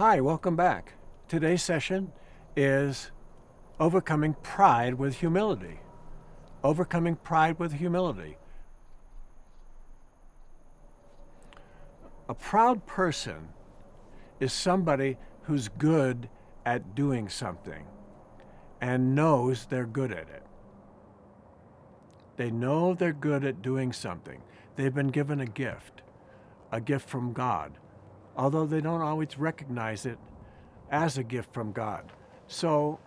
Hi, welcome back. Today's session is overcoming pride with humility. Overcoming pride with humility. A proud person is somebody who's good at doing something and knows they're good at it. They know they're good at doing something. They've been given a gift from God, although they don't always recognize it as a gift from God. So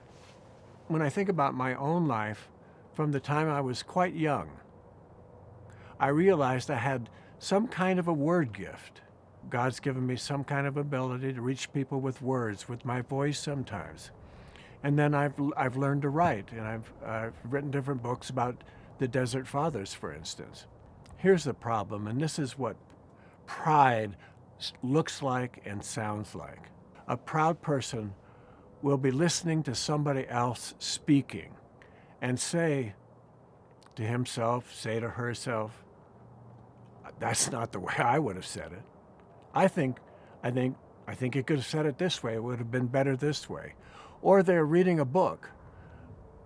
when I think about my own life, from the time I was quite young, I realized I had some kind of a word gift. God's given me some kind of ability to reach people with words, with my voice sometimes. And then I've learned to write, and I've written different books about the Desert Fathers, for instance. Here's the problem, and this is what pride looks like and sounds like. A proud person will be listening to somebody else speaking and say to himself, say to herself, that's not the way I would have said it. I think it could have said it this way. It would have been better this way. Or they're reading a book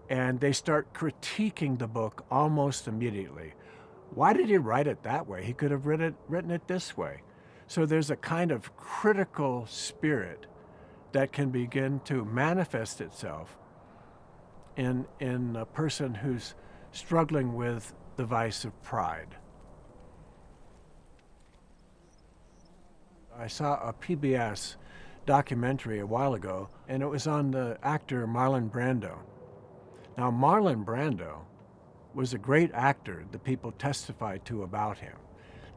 and they start critiquing the book almost immediately. Why did he write it that way? He could have written it this way. So there's a kind of critical spirit that can begin to manifest itself in a person who's struggling with the vice of pride. I saw a PBS documentary a while ago, and it was on the actor Marlon Brando. Now, Marlon Brando was a great actor that people testified to about him.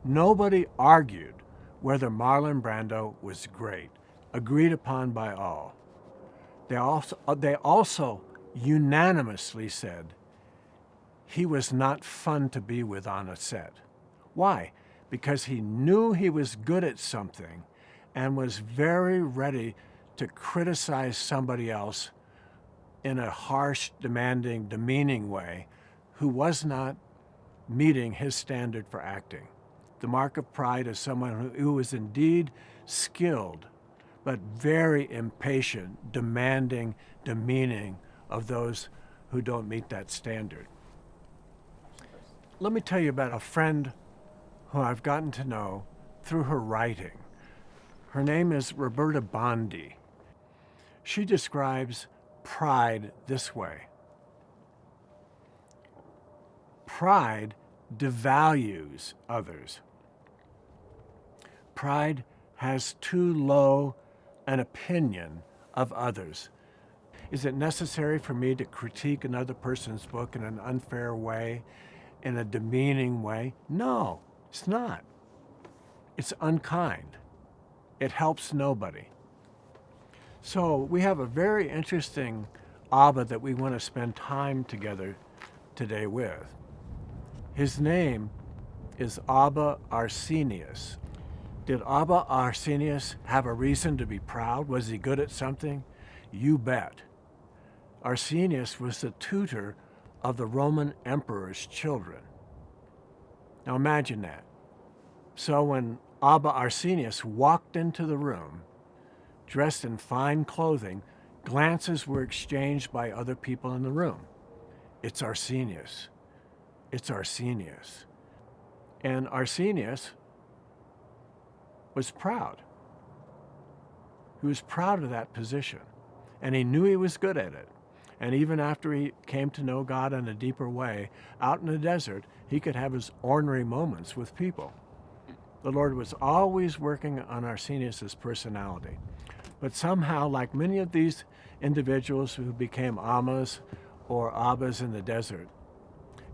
Nobody argued whether Marlon Brando was great, agreed upon by all. They also unanimously said he was not fun to be with on a set. Why? Because he knew he was good at something and was very ready to criticize somebody else in a harsh, demanding, demeaning way who was not meeting his standard for acting. The mark of pride is someone who is indeed skilled, but very impatient, demanding, demeaning of those who don't meet that standard. Let me tell you about a friend who I've gotten to know through her writing. Her name is Roberta Bondi. She describes pride this way. Pride devalues others. Pride has too low an opinion of others. Is it necessary for me to critique another person's book in an unfair way, in a demeaning way? No, it's not. It's unkind. It helps nobody. So we have a very interesting Abba that we want to spend time together today with. His name is Abba Arsenius. Did Abba Arsenius have a reason to be proud? Was he good at something? You bet. Arsenius was the tutor of the Roman emperor's children. Now imagine that. So when Abba Arsenius walked into the room, dressed in fine clothing, glances were exchanged by other people in the room. It's Arsenius. It's Arsenius. And Arsenius was proud. He was proud of that position, and he knew he was good at it. And even after he came to know God in a deeper way, out in the desert, he could have his ornery moments with people. The Lord was always working on Arsenius's personality. But somehow, like many of these individuals who became Ammas or Abbas in the desert,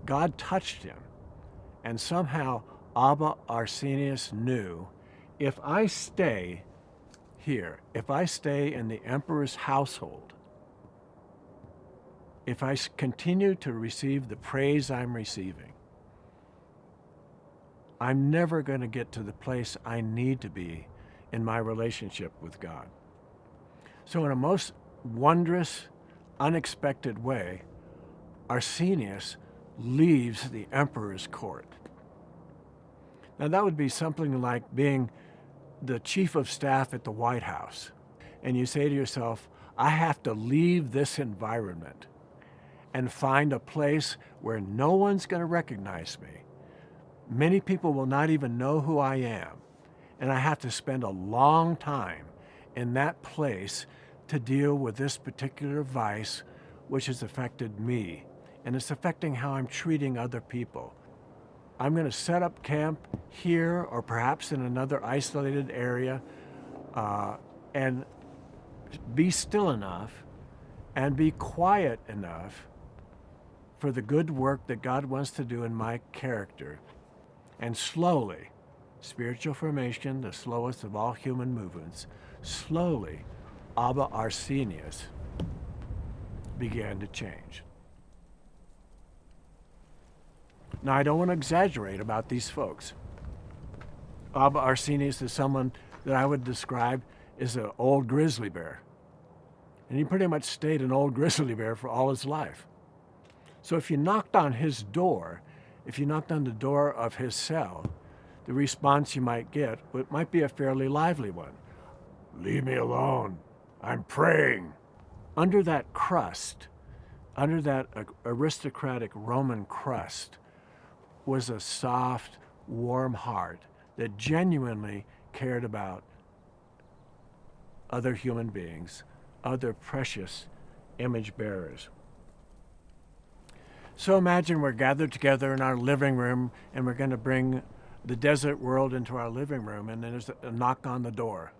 God touched him. And somehow Abba Arsenius knew, if I stay here, if I stay in the emperor's household, if I continue to receive the praise I'm receiving, I'm never going to get to the place I need to be in my relationship with God. So in a most wondrous, unexpected way, Arsenius leaves the emperor's court. Now that would be something like being the chief of staff at the White House. and you say to yourself, I have to leave this environment and find a place where no one's going to recognize me. Many people will not even know who I am. And I have to spend a long time in that place to deal with this particular vice, which has affected me. And it's affecting how I'm treating other people. I'm going to set up camp here or perhaps in another isolated area and be still enough and be quiet enough for the good work that God wants to do in my character. And slowly, spiritual formation, the slowest of all human movements, slowly, Abba Arsenius began to change. Now, I don't want to exaggerate about these folks. Abba Arsenius is someone that I would describe as an old grizzly bear. And he pretty much stayed an old grizzly bear for all his life. So if you knocked on his door, if you knocked on the door of his cell, the response you might get might be a fairly lively one. Leave me alone. I'm praying. Under that crust, under that aristocratic Roman crust, was a soft, warm heart that genuinely cared about other human beings, other precious image bearers. So imagine we're gathered together in our living room and we're going to bring the desert world into our living room, and then there's a knock on the door.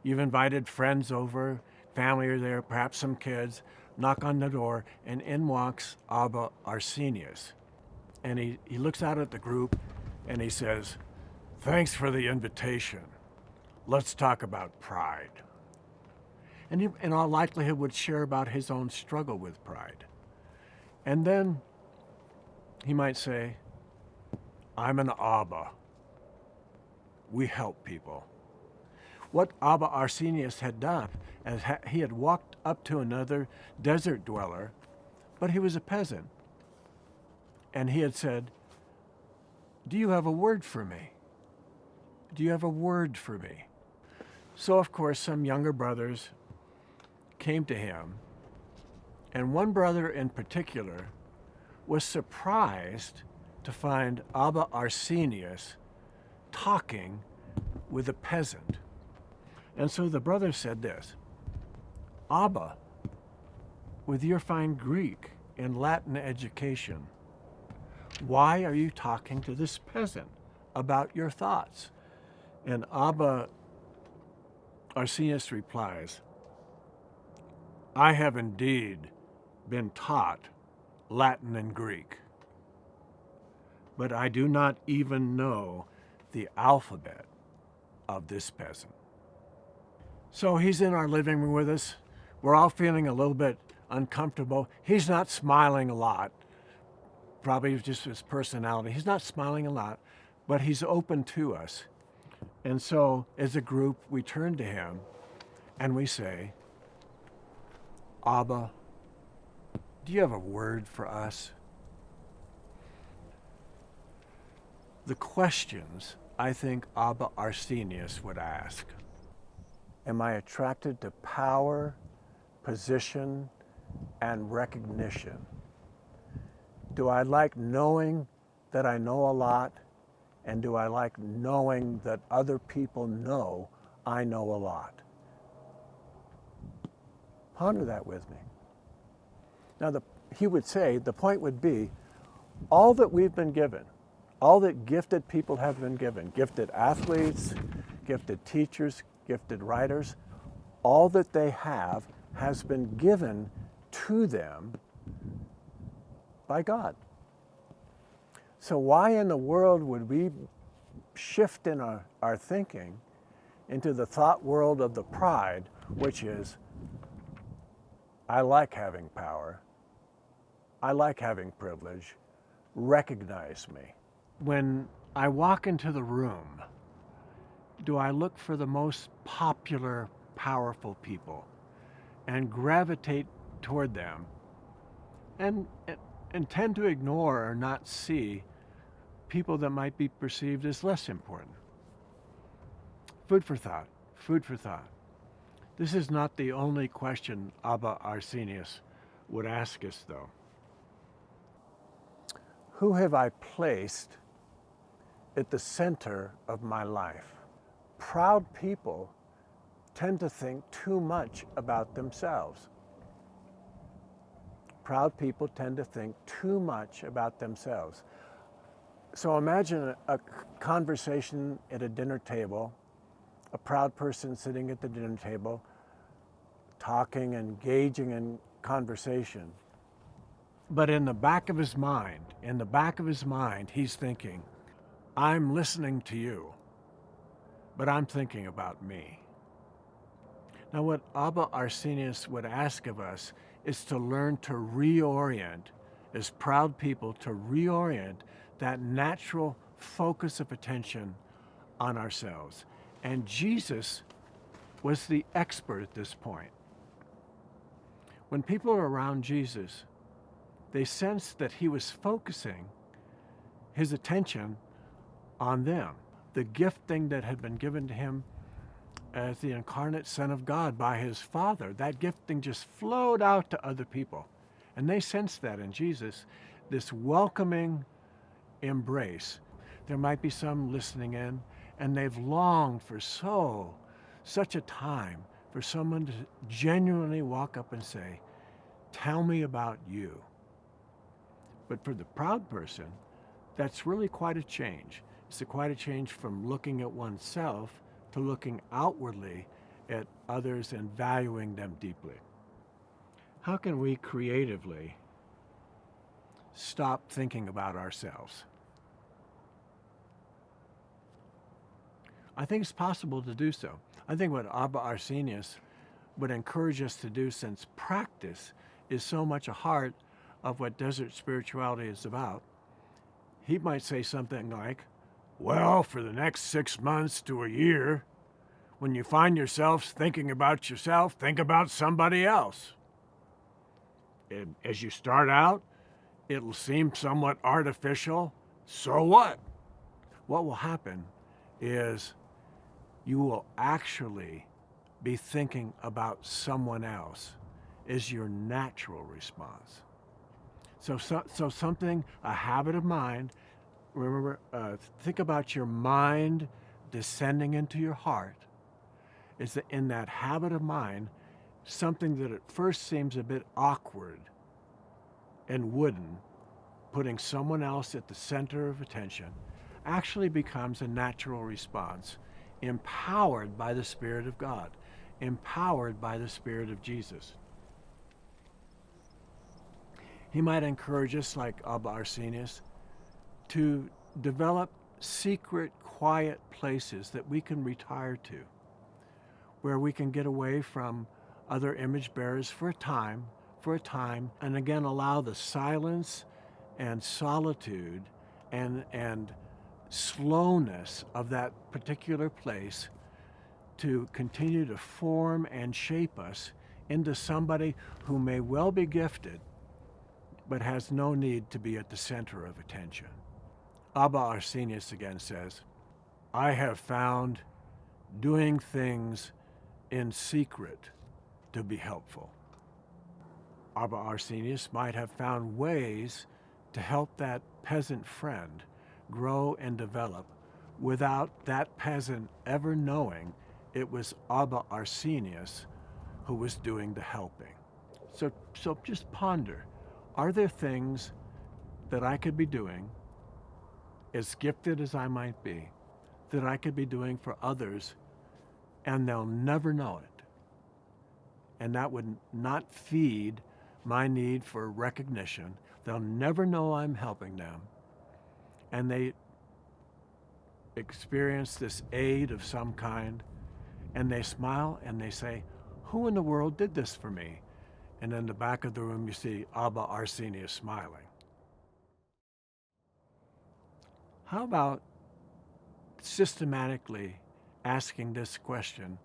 You've invited friends over, family are there, perhaps some kids, knock on the door, and in walks Abba Arsenius. And he looks out at the group and he says, thanks for the invitation. Let's talk about pride. And he, in all likelihood, would share about his own struggle with pride. And then he might say, I'm an Abba. We help people. What Abba Arsenius had done, as he had walked up to another desert dweller, but he was a peasant. And he had said, do you have a word for me? Do you have a word for me? So, of course, some younger brothers came to him, and one brother in particular was surprised to find Abba Arsenius talking with a peasant. And so the brother said this, Abba, with your fine Greek and Latin education, why are you talking to this peasant about your thoughts? And Abba Arsenius replies, I have indeed been taught Latin and Greek, but I do not even know the alphabet of this peasant. So he's in our living room with us. We're all feeling a little bit uncomfortable. He's not smiling a lot, probably just his personality. He's not smiling a lot, but he's open to us. And so as a group, we turn to him and we say, Abba, do you have a word for us? The questions I think Abba Arsenius would ask. Am I attracted to power, position, and recognition? Do I like knowing that I know a lot? And do I like knowing that other people know I know a lot? Ponder that with me. Now, he would say, the point would be, all that we've been given, all that gifted people have been given, gifted athletes, gifted teachers, gifted writers, all that they have has been given to them by God. So why in the world would we shift in our thinking into the thought world of the pride, which is, I like having power, I like having privilege, recognize me. When I walk into the room, do I look for the most popular, powerful people and gravitate toward them and tend to ignore or not see people that might be perceived as less important? Food for thought, food for thought. This is not the only question Abba Arsenius would ask us, though. Who have I placed at the center of my life? Proud people tend to think too much about themselves. Proud people tend to think too much about themselves. So imagine a conversation at a dinner table, a proud person sitting at the dinner table, talking, engaging in conversation. But in the back of his mind, he's thinking, I'm listening to you, but I'm thinking about me. Now, what Abba Arsenius would ask of us is to learn to reorient, as proud people, to reorient that natural focus of attention on ourselves. And Jesus was the expert at this point. When people are around Jesus, they sensed that he was focusing his attention on them. The gifting that had been given to him as the incarnate Son of God by his Father, that gifting just flowed out to other people. And they sensed that in Jesus, this welcoming embrace. There might be some listening in, and they've longed for such a time for someone to genuinely walk up and say, tell me about you. But for the proud person, that's really quite a change. It's quite a change from looking at oneself to looking outwardly at others and valuing them deeply. How can we creatively stop thinking about ourselves? I think it's possible to do so. I think what Abba Arsenius would encourage us to do, since practice is so much a heart of what desert spirituality is about, he might say something like, well, for the next 6 months to a year, when you find yourself thinking about yourself, think about somebody else. And as you start out, it'll seem somewhat artificial. So what? What will happen is you will actually be thinking about someone else as your natural response. So something, a habit of mind, remember, think about your mind descending into your heart. Is that in that habit of mind, something that at first seems a bit awkward and wooden, putting someone else at the center of attention, actually becomes a natural response, empowered by the Spirit of God, empowered by the Spirit of Jesus. He might encourage us, like Abba Arsenius, to develop secret, quiet places that we can retire to, where we can get away from other image bearers for a time, and again allow the silence and solitude and slowness of that particular place to continue to form and shape us into somebody who may well be gifted, but has no need to be at the center of attention. Abba Arsenius again says, I have found doing things in secret to be helpful. Abba Arsenius might have found ways to help that peasant friend grow and develop without that peasant ever knowing it was Abba Arsenius who was doing the helping. So just ponder, are there things that I could be doing, as gifted as I might be, that I could be doing for others and they'll never know it? And that would not feed my need for recognition. They'll never know I'm helping them. And they experience this aid of some kind, and they smile and they say, who in the world did this for me? And in the back of the room you see Abba Arsenius smiling. How about systematically asking this question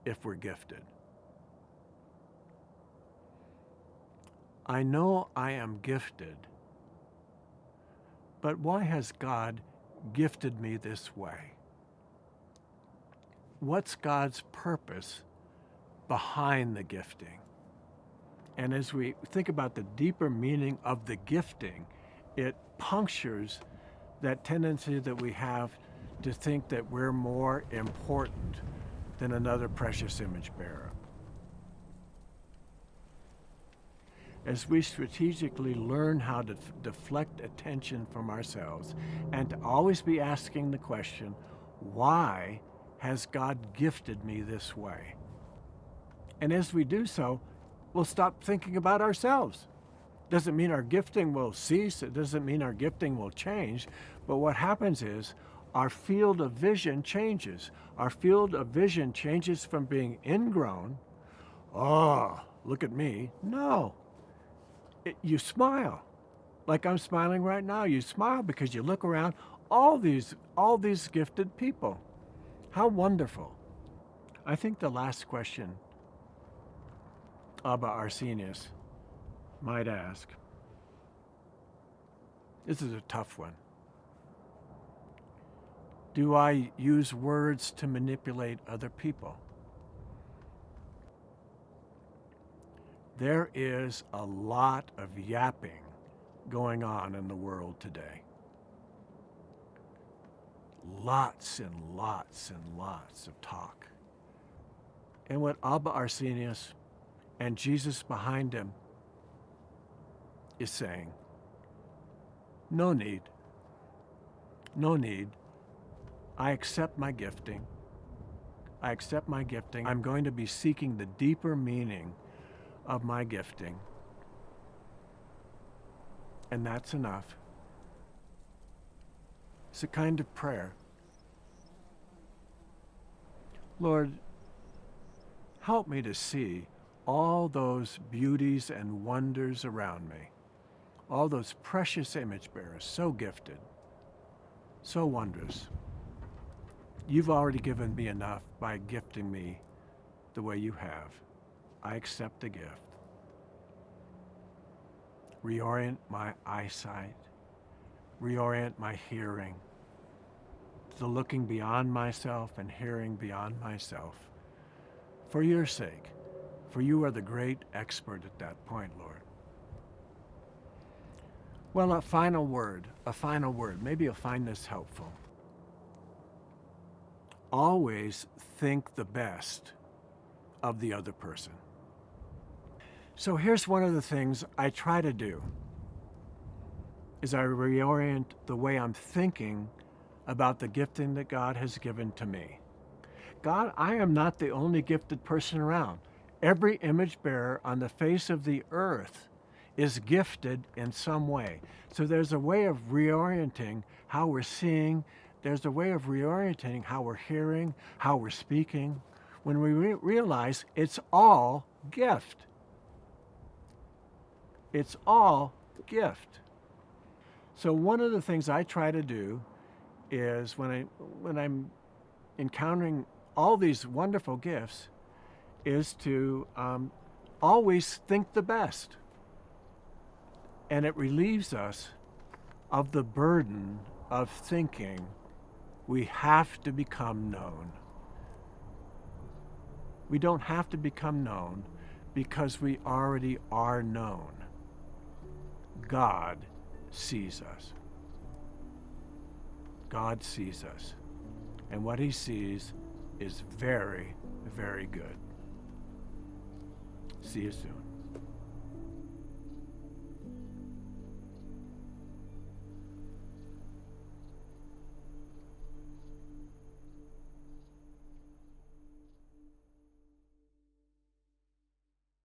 if we're gifted? I know I am gifted, but why has God gifted me this way? What's God's purpose behind the gifting. And as we think about the deeper meaning of the gifting, it punctures that tendency that we have to think that we're more important than another precious image bearer. As we strategically learn how to deflect attention from ourselves and to always be asking the question, why has God gifted me this way? And as we do so, we'll stop thinking about ourselves. Doesn't mean our gifting will cease, it doesn't mean our gifting will change, but what happens is our field of vision changes. Our field of vision changes from being ingrown, oh, look at me. No, you smile. Like I'm smiling right now. You smile because you look around, all these gifted people. How wonderful. I think the last question Abba Arsenius might ask, this is a tough one. Do I use words to manipulate other people? There is a lot of yapping going on in the world today. Lots and lots and lots of talk. And what Abba Arsenius and Jesus behind him is saying, no need. No need. I accept my gifting. I accept my gifting. I'm going to be seeking the deeper meaning of my gifting. And that's enough. It's a kind of prayer. Lord, help me to see all those beauties and wonders around me, all those precious image bearers, so gifted, so wondrous. You've already given me enough by gifting me the way you have. I accept the gift. Reorient my eyesight, reorient my hearing, to looking beyond myself and hearing beyond myself. For your sake, for you are the great expert at that point, Lord. Well, a final word. Maybe you'll find this helpful. Always think the best of the other person. So here's one of the things I try to do, is I reorient the way I'm thinking about the gifting that God has given to me. God, I am not the only gifted person around. Every image bearer on the face of the earth is gifted in some way. So there's a way of reorienting how we're seeing. There's a way of reorienting how we're hearing, how we're speaking, when we realize it's all gift. It's all gift. So one of the things I try to do is when I'm encountering all these wonderful gifts is to always think the best. And it relieves us of the burden of thinking we have to become known. We don't have to become known because we already are known. God sees us. God sees us. And what he sees is very, very good. See you soon.